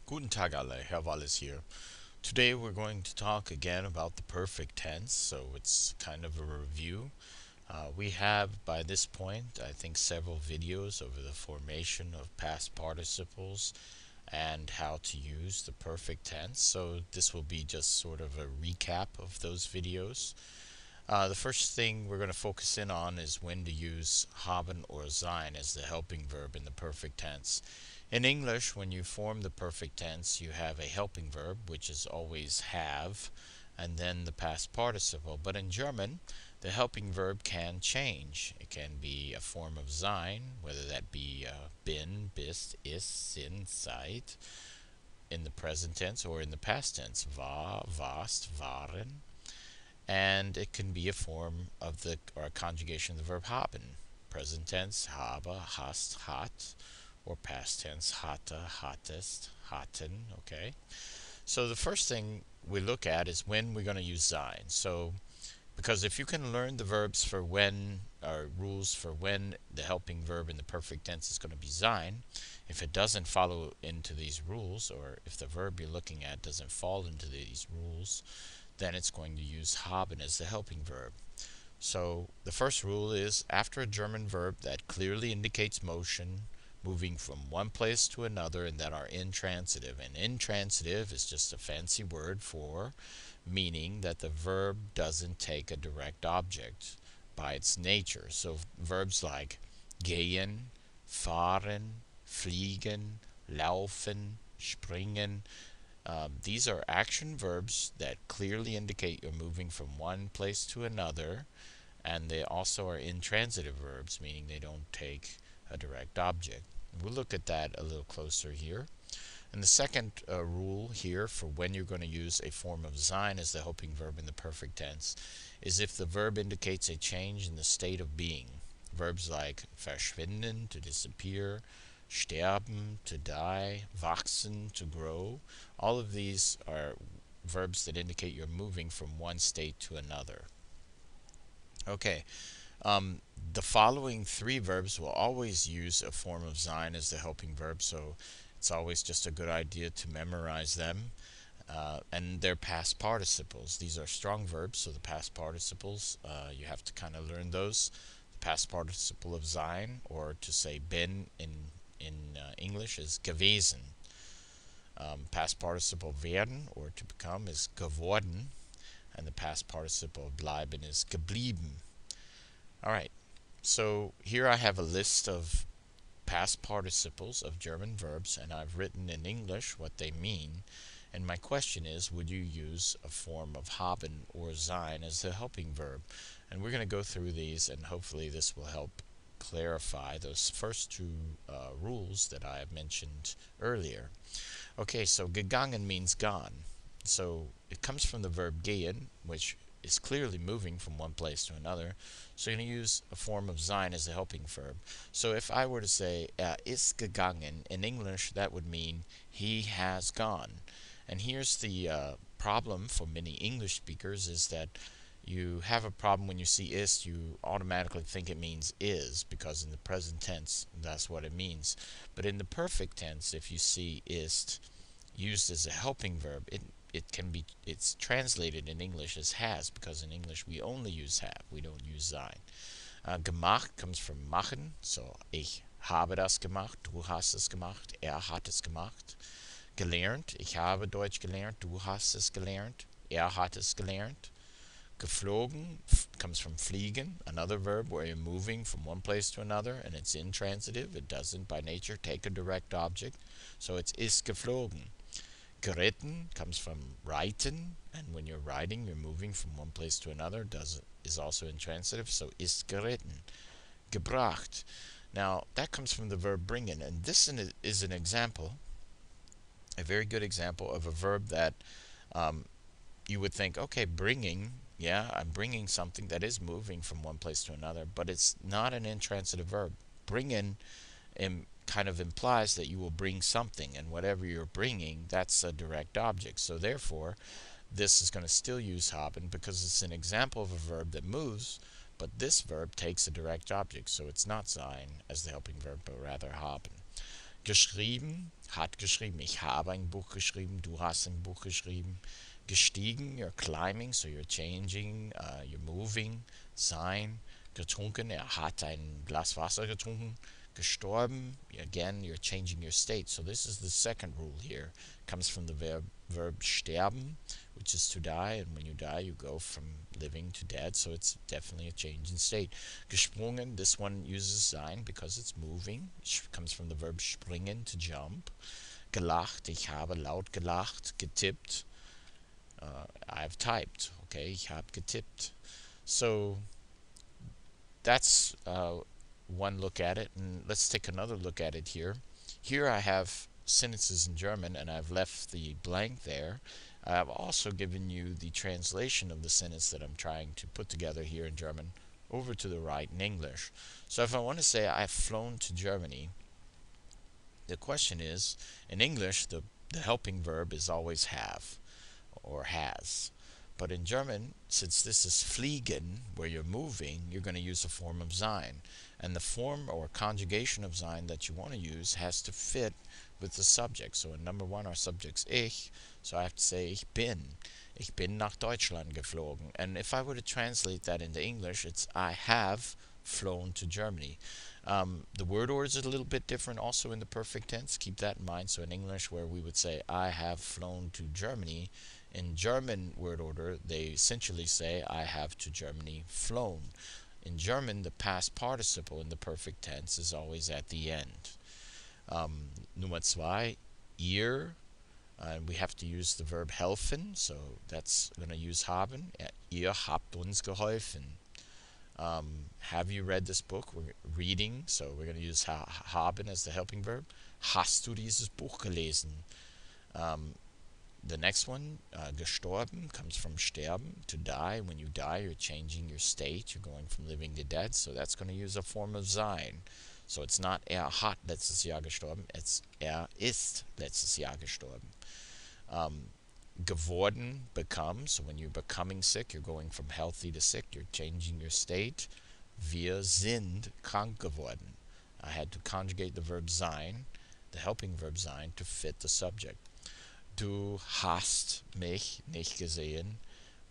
Guten Tag alle, Herr Wallis here. Today we're going to talk again about the perfect tense, so it's kind of a review. We have, by this point, I think several videos over the formation of past participles and how to use the perfect tense, so this will be just sort of a recap of those videos. The first thing we're going to focus in on is when to use haben or sein as the helping verb in the perfect tense. In English, when you form the perfect tense, you have a helping verb, which is always have, and then the past participle. But in German, the helping verb can change. It can be a form of sein, whether that be bin, bist, ist, sind, seid, in the present tense, or in the past tense, war, warst, waren. And it can be a form of the or a conjugation of the verb haben. Present tense, habe, hast, hat, or past tense, hatte, hattest, hatten. Okay. So the first thing we look at is when we're going to use sein. So because if you can learn the verbs for when, or rules for when the helping verb in the perfect tense is going to be sein, if it doesn't follow into these rules, or if the verb you're looking at doesn't fall into these rules, then it's going to use haben as the helping verb. So the first rule is after a German verb that clearly indicates motion, moving from one place to another, and that are intransitive. And intransitive is just a fancy word for meaning that the verb doesn't take a direct object by its nature. So verbs like gehen, fahren, fliegen, laufen, springen, these are action verbs that clearly indicate you're moving from one place to another, and they also are intransitive verbs, meaning they don't take a direct object. We'll look at that a little closer here. And the second rule here for when you're going to use a form of sein as the helping verb in the perfect tense is if the verb indicates a change in the state of being. Verbs like verschwinden, to disappear, sterben, to die, wachsen, to grow. All of these are verbs that indicate you're moving from one state to another. Okay, the following three verbs will always use a form of sein as the helping verb, so it's always just a good idea to memorize them. And they're past participles. These are strong verbs, so the past participles, you have to kind of learn those. The past participle of sein, or to say bin in English, is gewesen. Past participle werden, or to become, is geworden. And the past participle of bleiben is geblieben. Alright, so here I have a list of past participles of German verbs, and I've written in English what they mean. And my question is, would you use a form of haben or sein as the helping verb? And we're going to go through these, and hopefully this will help clarify those first two rules that I have mentioned earlier. Okay, so gegangen means gone. So it comes from the verb gehen, which is clearly moving from one place to another. So you're going to use a form of sein as a helping verb. So if I were to say ist gegangen, in English that would mean he has gone. And here's the problem for many English speakers is that you have a problem when you see ist, you automatically think it means is, because in the present tense that's what it means. But in the perfect tense, if you see ist used as a helping verb, it's translated in English as has, because in English we only use have, we don't use sein. Gemacht comes from machen, so ich habe das gemacht, du hast es gemacht, hat es gemacht. Gelernt, ich habe Deutsch gelernt, du hast es gelernt, hat es gelernt. Geflogen comes from fliegen, another verb where you're moving from one place to another, and it's intransitive. It doesn't by nature take a direct object, so it's ist geflogen. Geritten comes from reiten, and when you're riding, you're moving from one place to another, is also intransitive, so ist geritten. Gebracht. Now, that comes from the verb bringen, and this is an example, a very good example of a verb that you would think, okay, bringing, yeah, I'm bringing something that is moving from one place to another, but it's not an intransitive verb. Bringen kind of implies that you will bring something, and whatever you're bringing, that's a direct object. So therefore, this is going to still use haben because it's an example of a verb that moves, but this verb takes a direct object, so it's not sein as the helping verb, but rather haben. Geschrieben, hat geschrieben. Ich habe ein Buch geschrieben. Du hast ein Buch geschrieben. Gestiegen, you're climbing, so you're changing, you're moving. Sein, getrunken, er hat ein Glas Wasser getrunken. Gestorben, again, you're changing your state. So this is the second rule here. Comes from the verb sterben, which is to die, and when you die, you go from living to dead, so it's definitely a change in state. Gesprungen, this one uses sein because it's moving. Comes from the verb springen, to jump. Gelacht, ich habe laut gelacht. Getippt, I've typed. Okay, ich habe getippt. So that's one look at it, and let's take another look at it here. Here I have sentences in German, and I've left the blank there. I've also given you the translation of the sentence that I'm trying to put together here in German over to the right in English. So if I want to say I've flown to Germany, the question is, in English, the helping verb is always have or has. But in German, since this is fliegen, where you're moving, you're going to use a form of sein. And the form or conjugation of sein that you want to use has to fit with the subject. So in number one, our subject's ich, so I have to say ich bin. Ich bin nach Deutschland geflogen. And if I were to translate that into English, it's I have flown to Germany. The word order is a little bit different also in the perfect tense. Keep that in mind. So in English, where we would say I have flown to Germany, in German word order, they essentially say I have to Germany flown. In German, the past participle in the perfect tense is always at the end. Nummer zwei, ihr. We have to use the verb helfen, so that's going to use haben. Ihr habt uns geholfen. Have you read this book? We're reading, so we're going to use haben as the helping verb. Hast du dieses Buch gelesen? The next one, gestorben, comes from sterben, to die. When you die, you're changing your state. You're going from living to dead, so that's going to use a form of sein. So it's not hat letztes Jahr gestorben, it's ist letztes Jahr gestorben. Geworden, become, so when you're becoming sick, you're going from healthy to sick, you're changing your state. Wir sind krank geworden. I had to conjugate the verb sein, the helping verb sein, to fit the subject. Du hast mich nicht gesehen.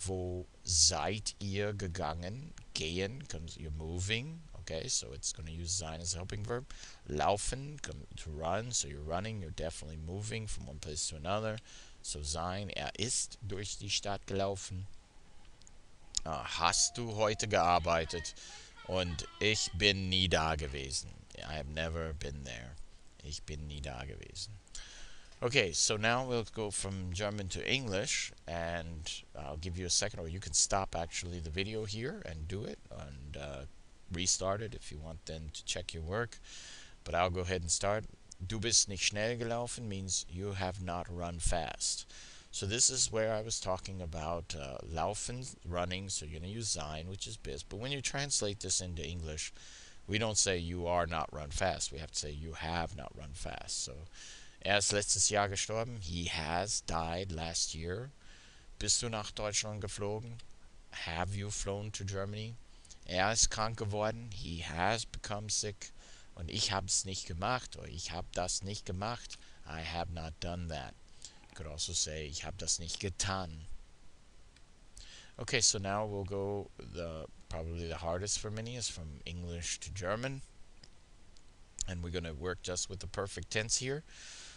Wo seid ihr gegangen? Gehen comes, you're moving. Okay, so it's going to use sein as a helping verb. Laufen, to run, so you're running, you're definitely moving from one place to another. So sein, ist durch die Stadt gelaufen. Hast du heute gearbeitet? Und ich bin nie da gewesen. I have never been there. Ich bin nie da gewesen. Okay, so now we'll go from German to English, and I'll give you a second, or you can stop actually the video here and do it, and restart it if you want then to check your work. But I'll go ahead and start. Du bist nicht schnell gelaufen means you have not run fast. So this is where I was talking about laufen, running, so you're going to use sein, which is bist. But when you translate this into English, we don't say you are not run fast. We have to say you have not run fast. So ist letztes Jahr gestorben. He has died last year. Bist du nach Deutschland geflogen? Have you flown to Germany? Ist krank geworden. He has become sick. Und ich hab's nicht gemacht, or ich hab das nicht gemacht. I have not done that. You could also say, ich hab das nicht getan. Okay, so now we'll go, probably the hardest for many is from English to German. And we're going to work just with the perfect tense here.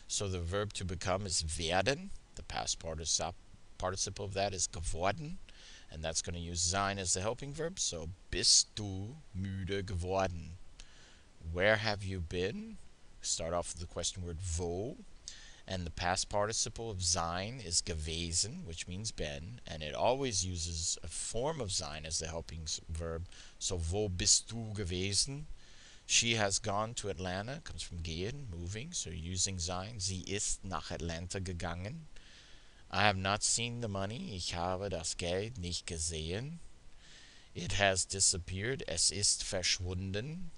So the verb to become is werden. The past participle of that is geworden. And that's going to use sein as the helping verb. So bist du müde geworden? Where have you been? Start off with the question word wo. And the past participle of sein is gewesen, which means been. And it always uses a form of sein as the helping verb. So wo bist du gewesen? She has gone to Atlanta, comes from gehen, moving, so using sein. Sie ist nach Atlanta gegangen. I have not seen the money. Ich habe das Geld nicht gesehen. It has disappeared. Es ist verschwunden.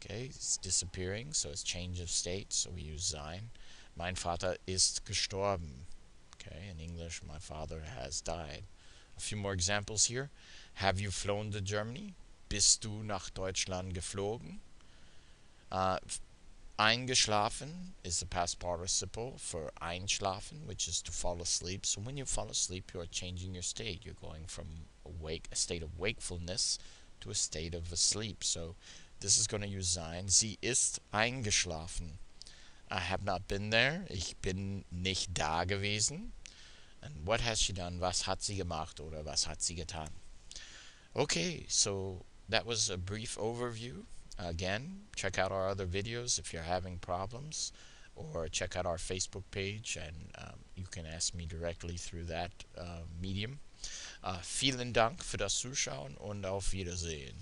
Okay, it's disappearing, so it's change of state, so we use sein. Mein Vater ist gestorben. Okay, in English, my father has died. A few more examples here. Have you flown to Germany? Bist du nach Deutschland geflogen? Eingeschlafen is the past participle for einschlafen, which is to fall asleep. So when you fall asleep, you are changing your state. You're going from a state of wakefulness to a state of asleep. So this is going to use sein. Sie ist eingeschlafen. I have not been there. Ich bin nicht da gewesen. And what has she done? Was hat sie gemacht oder was hat sie getan? Okay, so that was a brief overview. Again, check out our other videos if you're having problems, or check out our Facebook page, and you can ask me directly through that medium. Vielen Dank für das Zuschauen und auf Wiedersehen.